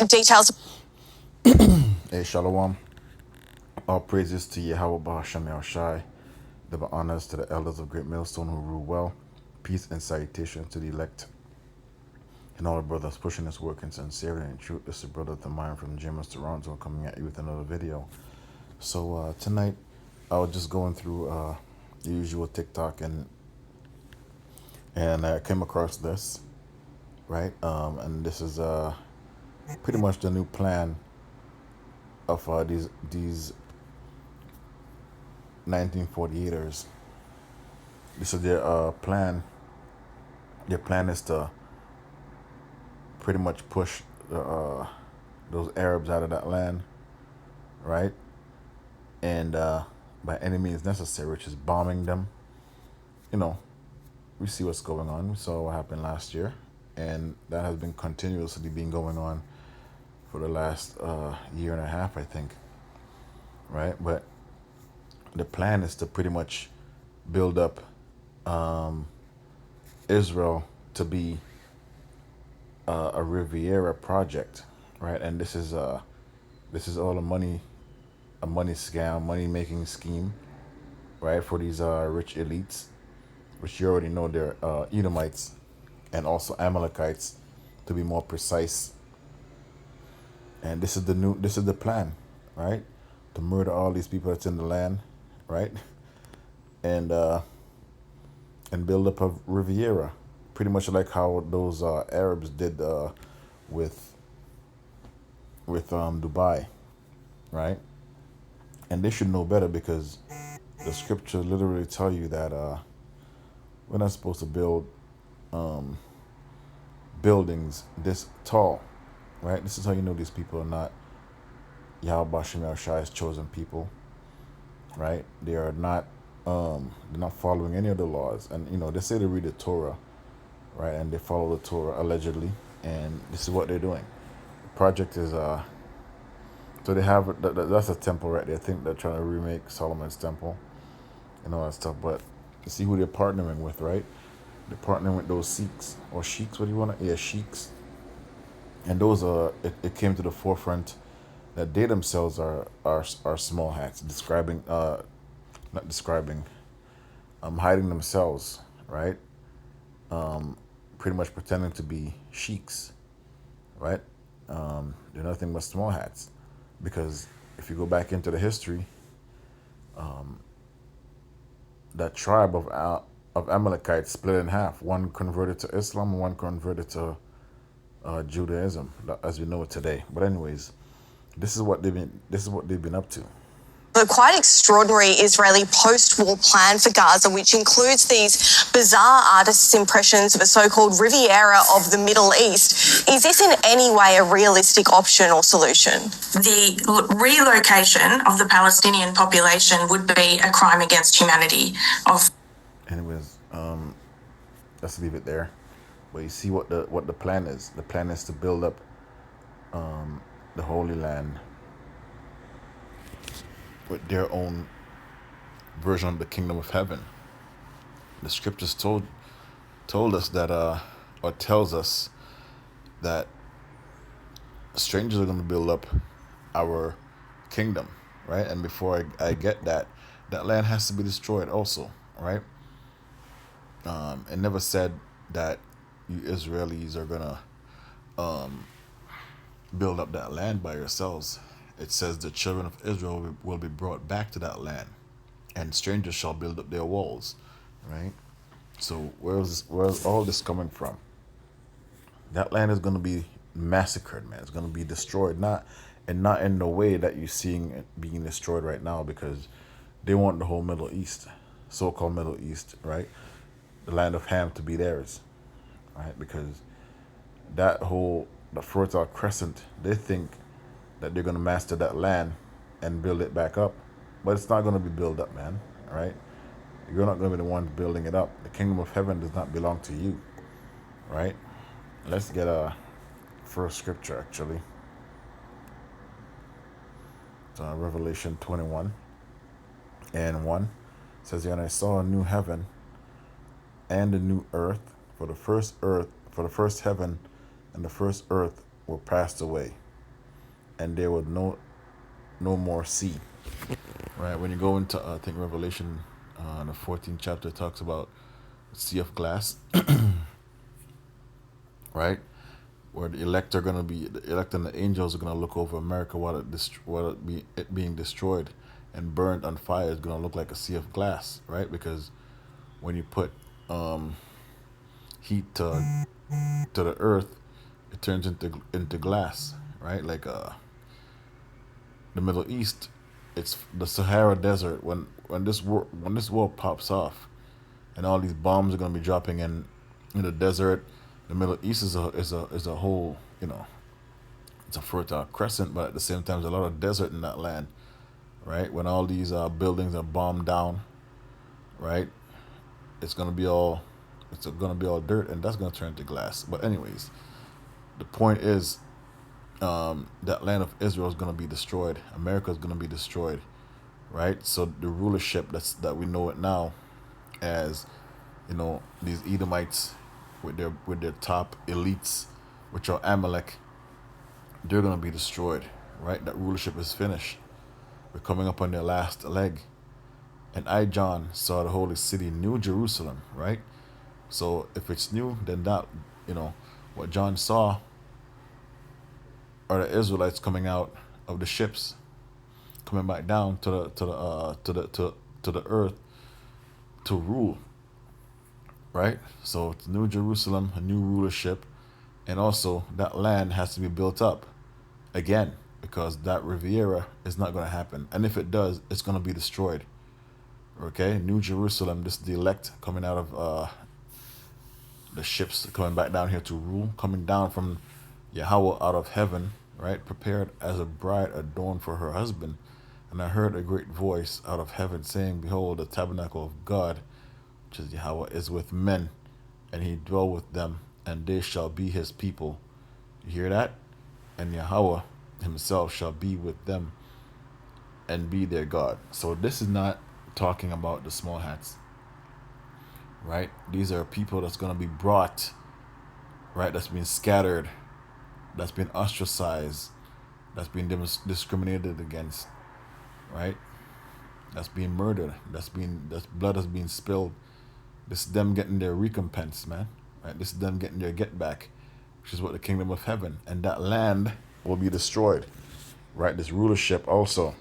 details. Hey, Shalom. All praises to Yahweh Bahasham Yahushai. Double honors to the elders of Great Millstone who rule well. Peace and salutation to the elect and all the brothers pushing this work in sincerity and truth. This is brother Thamine from James Toronto coming at you with another video. So tonight I was just going through the usual TikTok and I came across this, right? And this is pretty much the new plan of these 1948ers. This is their plan. Their plan is to pretty much push those Arabs out of that land, right? And by any means necessary, which is bombing them. You know, we see what's going on. We saw what happened last year, and that has been continuously been going on for the last year and a half, I think, right? But the plan is to pretty much build up Israel to be a Riviera project, right? And this is all a money scam, money making scheme, right? For these rich elites, which you already know they're Edomites and also Amalekites, to be more precise. And this is the plan, right? To murder all these people that's in the land, right? And build up a Riviera, pretty much like how those Arabs did with Dubai, right? And they should know better because the scripture literally tell you that we're not supposed to build buildings this tall, right? This is how you know these people are not Yahweh Bashim Yahushai's chosen people, right? They're not following any of the laws, and they say they read the Torah, right? And they follow the Torah allegedly, and this is what they're doing. The project is so they have that's a temple right there. I think they're trying to remake Solomon's temple and all that stuff, but you see who they're partnering with, right? They're partnering with those Sikhs or sheiks. What do you want to? Yeah, sheiks. And those it came to the forefront that they themselves are small hats, describing not describing, hiding themselves, right? Pretty much pretending to be sheiks, right? They're nothing but small hats, because if you go back into the history, that tribe of Amalekites split in half. One converted to Islam, and one converted to Judaism, as we know it today. But anyways, this is what they've been up to. The quite extraordinary Israeli post-war plan for Gaza, which includes these bizarre artists' impressions of a so-called Riviera of the Middle East. Is this in any way a realistic option or solution? The relocation of the Palestinian population would be a crime against humanity. Anyways, let's leave it there. But you see what the plan is. The plan is to build up the Holy Land with their own version of the kingdom of heaven. The scriptures told us that or tells us that strangers are going to build up our kingdom, right? And before I get that land has to be destroyed also, right? It never said that you Israelis are gonna build up that land by yourselves. It says the children of Israel will be brought back to that land, and strangers shall build up their walls, right? So where's all this coming from? That land is going to be massacred, man. It's going to be destroyed, not in the way that you're seeing it being destroyed right now, because they want the whole Middle East, so-called Middle East, right? The land of Ham to be theirs, right? Because the Fertile Crescent, they think that they're going to master that land and build it back up. But it's not going to be built up, man, all right? You're not going to be the ones building it up. The kingdom of heaven does not belong to you, right? Let's get a first scripture, actually. It's Revelation 21 and 1. It says, and I saw a new heaven and a new earth, for the first heaven and the first earth were passed away, and there was no more sea. Right? When you go into I think Revelation, the 14th chapter, talks about sea of glass, right? Where the elect and the angels are gonna look over America while it being destroyed and burned on fire is gonna look like a sea of glass, right? Because when you put heat to the earth, it turns into glass, right? Like the Middle East, it's the Sahara Desert. When this war pops off, and all these bombs are gonna be dropping in the desert. The Middle East is a whole, it's a fertile crescent, but at the same time, there's a lot of desert in that land, right? When all these buildings are bombed down, right? It's gonna be all dirt, and that's gonna turn to glass. But anyways, the point is, that land of Israel is gonna be destroyed. America is gonna be destroyed, right? So the rulership that we know it now as, these Edomites with their top elites, which are Amalek, they're gonna be destroyed, right? That rulership is finished. We're coming up on their last leg. And I, John, saw the holy city, New Jerusalem, right? So if it's new, then that, what John saw are the Israelites coming out of the ships, coming back down to the earth to rule, right? So it's New Jerusalem, a new rulership, and also that land has to be built up again, because that Riviera is not going to happen, and if it does, it's going to be destroyed. Okay, New Jerusalem, this is the elect coming out of the ships, coming back down here to rule, coming down from Yahweh out of heaven, right? Prepared as a bride adorned for her husband. And I heard a great voice out of heaven saying, behold, the tabernacle of God, which is Yahweh, is with men, and he dwell with them, and they shall be his people. You hear that? And Yahweh himself shall be with them and be their God. So this is not talking about the small hats, right? These are people that's going to be brought, right? That's been scattered, that's been ostracized, that's been discriminated against, right? That's being murdered, that's blood has been spilled. This is them getting their recompense, man, right? This is them getting their get back, which is what the kingdom of heaven, and that land will be destroyed, right? This rulership also.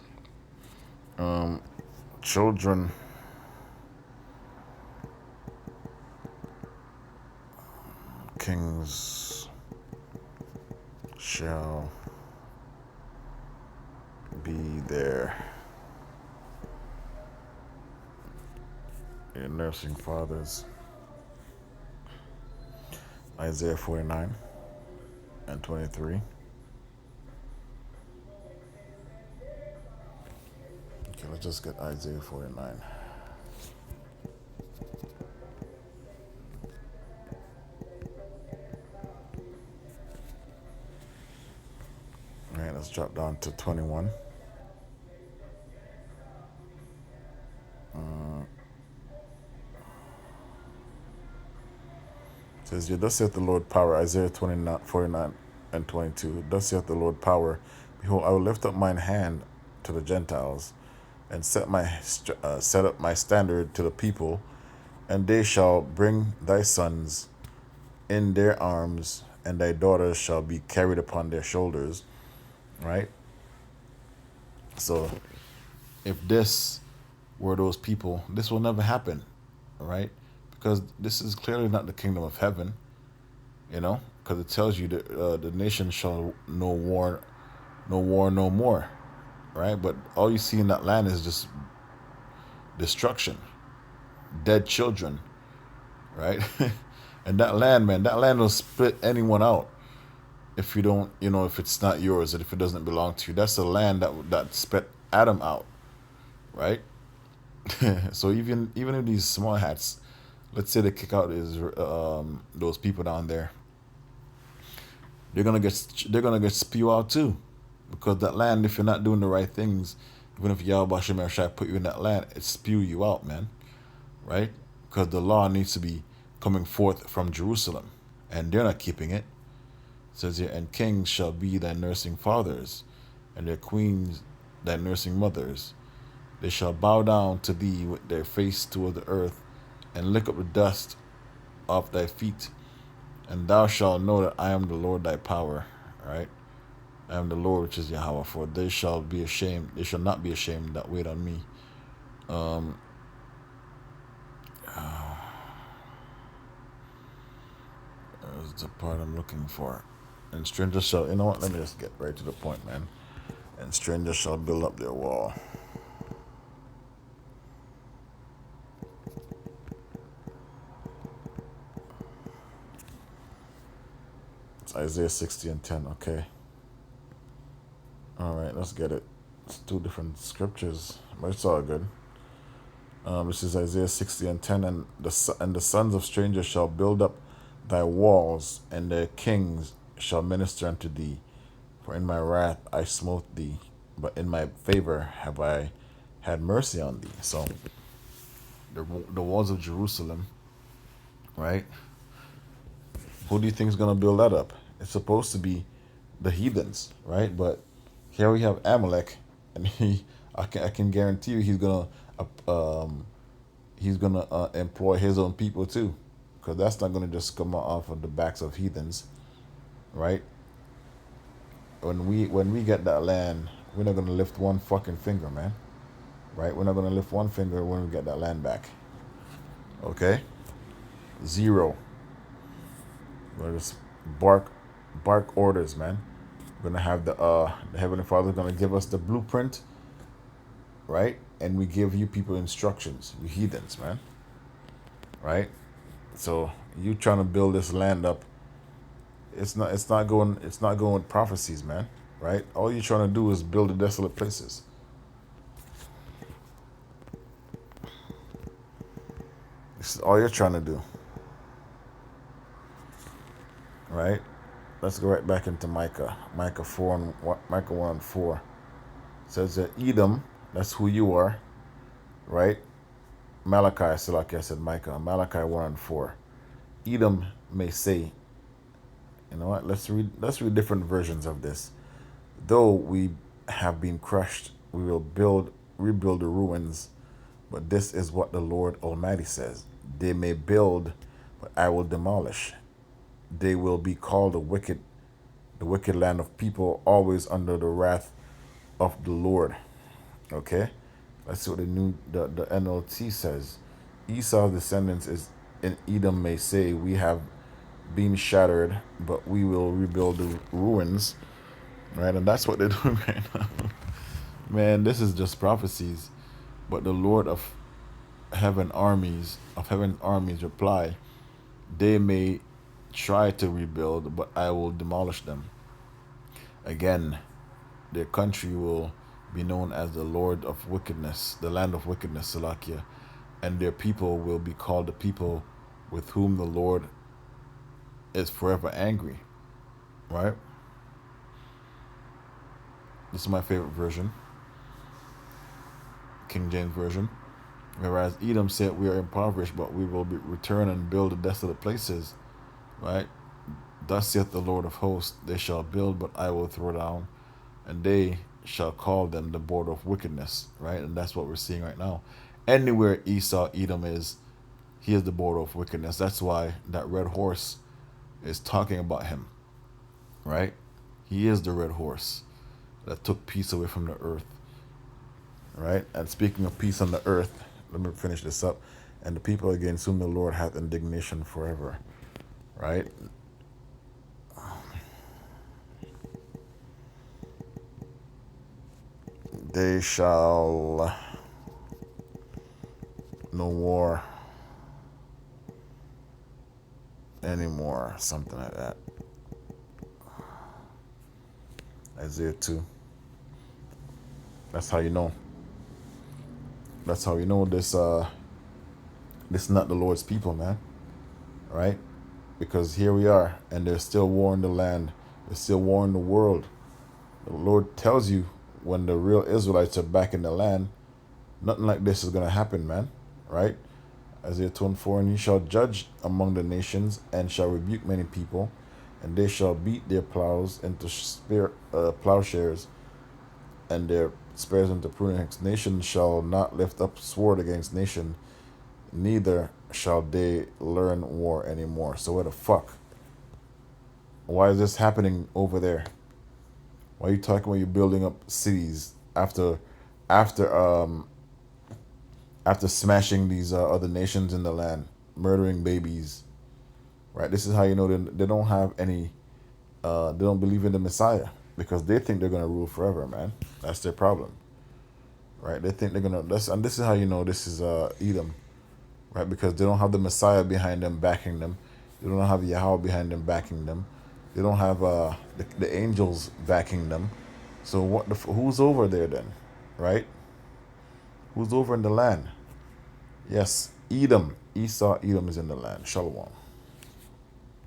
Children kings shall be their nursing fathers. Isaiah 49 and 23. Okay, let's just get Isaiah 49. All right, let's drop down to 21. It says, "Yeah, thus saith the Lord power," Isaiah 29, 49 and 22. "Thus saith the Lord power, behold, I will lift up mine hand to the Gentiles, and set up my standard to the people, and they shall bring thy sons in their arms, and thy daughters shall be carried upon their shoulders." Right? So if this were those people, this will never happen, right? Because this is clearly not the kingdom of heaven, because it tells you that the nation shall no war no more, right? But all you see in that land is just destruction, dead children, right? And that land, man, that land will split anyone out if you don't, if it's not yours and if it doesn't belong to you. That's the land that spit Adam out, right? So even if these small hats, let's say they kick out those people down there, they're gonna get spew out too, because that land, if you're not doing the right things, even if Yahweh Shem Shai put you in that land, it spew you out, man, right? Because the law needs to be coming forth from Jerusalem, and they're not keeping it. It says here, "And kings shall be thy nursing fathers, and their queens thy nursing mothers. They shall bow down to thee with their face toward the earth, and lick up the dust off thy feet, and thou shalt know that I am the Lord thy power. Right? I am the Lord which is Yahweh, for they shall not be ashamed that wait on me. That's the part I'm looking for. And strangers shall, you know what, let me just get right to the point, man. And strangers shall build up their wall. It's Isaiah 60 and 10, okay. All right, let's get it. It's two different scriptures, but it's all good. This is Isaiah 60 and 10. And the sons of strangers shall build up thy walls, and their kings shall minister unto thee. For in my wrath I smote thee, but in my favor have I had mercy on thee. So the walls of Jerusalem, right? Who do you think is going to build that up? It's supposed to be the heathens, right? But here we have Amalek, and I can guarantee you he's gonna employ his own people too, because that's not gonna just come off of the backs of heathens, right? When we get that land, we're not gonna lift one fucking finger, man. Right? We're not gonna lift one finger when we get that land back. Okay? Zero. We're just bark orders, man. We're gonna have the Heavenly Father gonna give us the blueprint, right? And we give you people instructions, you heathens, man. Right? So you trying to build this land up. It's not going with prophecies, man. Right? All you're trying to do is build the desolate places. This is all you're trying to do. Right? Let's go right back into Micah. Micah 1 and 4. It says that Edom, that's who you are, right? Malachi, so like I said, Micah. Malachi 1 and 4. Edom may say, you know what? Let's read different versions of this. Though we have been crushed, we will rebuild the ruins. But this is what the Lord Almighty says: they may build, but I will demolish. They will be called the wicked land of people, always under the wrath of the Lord. Okay, let's see what the NLT says. Esau's descendants is in Edom may say, we have been shattered, but we will rebuild the ruins. Right, and that's what they're doing right now. Man, this is just prophecies. But the Lord of heaven's armies reply, they may try to rebuild, but I will demolish them. Again, their country will be known as the Lord of wickedness, the land of wickedness, Salakia, and their people will be called the people with whom the Lord is forever angry. Right? This is my favorite version, King James Version. Whereas Edom said, we are impoverished, but we will return and build the desolate places. Right? Thus saith the Lord of hosts, they shall build, but I will throw down, and they shall call them the border of wickedness. Right? And that's what we're seeing right now. Anywhere Edom is, he is the border of wickedness. That's why that red horse is talking about him. Right? He is the red horse that took peace away from the earth. Right? And speaking of peace on the earth, let me finish this up. And the people against whom the Lord hath indignation forever. Right? They shall no war anymore. Something like that. Isaiah 2. That's how you know. That's how you know this is not the Lord's people, man. Right? Because here we are, and there's still war in the land. There's still war in the world. The Lord tells you when the real Israelites are back in the land, nothing like this is going to happen, man. Right? Isaiah 2:4, and he shall judge among the nations, and shall rebuke many people, and they shall beat their plows into plowshares, and their spares unto prudence. Nation shall not lift up sword against nation, neither shall they learn war anymore. So what the fuck? Why is this happening over there? Why are you talking about you building up cities after after smashing these other nations in the land, murdering babies, right? This is how you know they don't have any, they don't believe in the Messiah because they think they're gonna rule forever, man. That's their problem, right? They think they're gonna. And this is how you know this is Edom, right? Because they don't have the Messiah behind them, backing them. They don't have Yahweh behind them, backing them. They don't have the angels backing them. So who's over there then, right? Who's over in the land? Yes, Edom. Esau, Edom is in the land. Shalom.